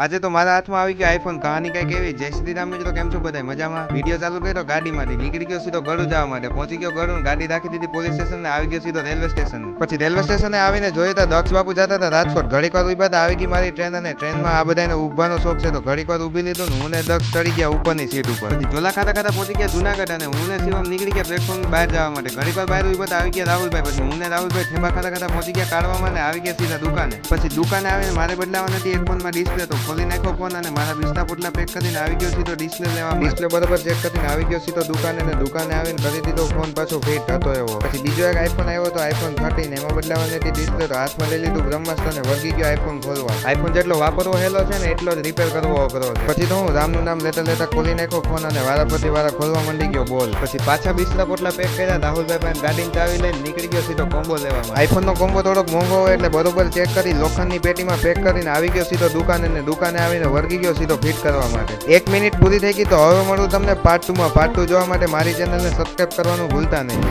આજે તો મારા હાથમાં આવી ગયો આઈફોન. કહાની કઈક એવી. જય શ્રી રામ મિત્રો, કેમ છો બધા? મજામાં? વિડીયો ચાલુ કર્યો ગાડીમાંથી, નીકળી ગયો સીધો ગળું જવા માટે. પહોંચી ગયો ગળું, ગાડી રાખી દીધી પોલીસ સ્ટેશન ને આવી ગયો સીધો રેલવે સ્ટેશન. પછી રેલવે સ્ટેશને આવીને જોયું તો દક્ષ બાપુ જતા હતા રાજકોટ. ઘડીક વાર ઉભા હતા, આવી ગઈ મારી ટ્રેન અને ટ્રેનમાં આ બધાને ઊભવાનો શોખ છે તો ઘડીક વાર ઊભી લીધું ને હું ને દક્ષ ચડી ગયા ઉપરની સીટ ઉપર. પછી ઝોલા ખાતા ખાતા પહોંચી ગયા જુનાગઢ અને હું ને શિવમ નીકળી ગયા પ્લેટફોર્મ બહાર જવા માટે. ઘડીક વાર બહાર ઉભા હતા, આવી ગયા રાહુલભાઈ. પછી હું ને રાહુલભાઈ ઠેબા ખાતા ખાતા પહોંચી ગયા કાઢવામાં ને આવી ગયા સીધા દુકાને. પછી દુકાને આવીને મારે બદલાવા નથી હેડફોનમાં ડિસ્પ્લે તો ખોલી નાખ્યો ફોન અને મારા બિસ્તા પોટલા પેક કરીને આવી ગયો સીધો ડિસ્પ્લે લેવા. ડિસ્પ્લે બરોબર ચેક કરીને આવી ગયો સીધો દુકાને ને દુકાને આવીને કરી દીધો ફોન પાછો ફિટ હતો એવો. પછી બીજો એક આઈફોન આવ્યો તો આઈફોન 13 એમાં બદલાવા નથી ડિસ્પ્લે તો હાથમાં લઈ લીધું બ્રહ્માસ્ત્ર ને વળગી ગયો આઈફોન ખોલવા. આઈફોન જેટલો વાપરવો હેલો છે ને એટલો જ રિપેર કરવો અઘરો છે. પછી તો હું રામનું નામ લેતા લેતા ખોલી નાખ્યો ફોન અને વારા પછી વારા ખોલવા માંડી ગયો બોલ. પછી પાછા બિસ્તા પોટલા પેક કર્યા. રાહુલભાઈ પાસે ગાડીની ચાવી લઈને નીકળી ગયો સીધો કોમ્બો લેવામાં. આઈફોન નો કોમ્બો થોડોક મોંઘો હોય એટલે બરોબર ચેક કરી લોખંડની પેટીમાં પેક કરીને આવી ગયો સીધો દુકાને ને દુકાને આવીને વળગી ગયો સીધો ફિટ કરવા માટે. 1 મિનિટ પૂરી થઈ ગઈ તો હવે મળું તમને પાર્ટ 2 માં. પાર્ટ 2 જોવા માટે મારી ચેનલને સબસ્ક્રાઇબ કરવાનું ભૂલતા નહીં.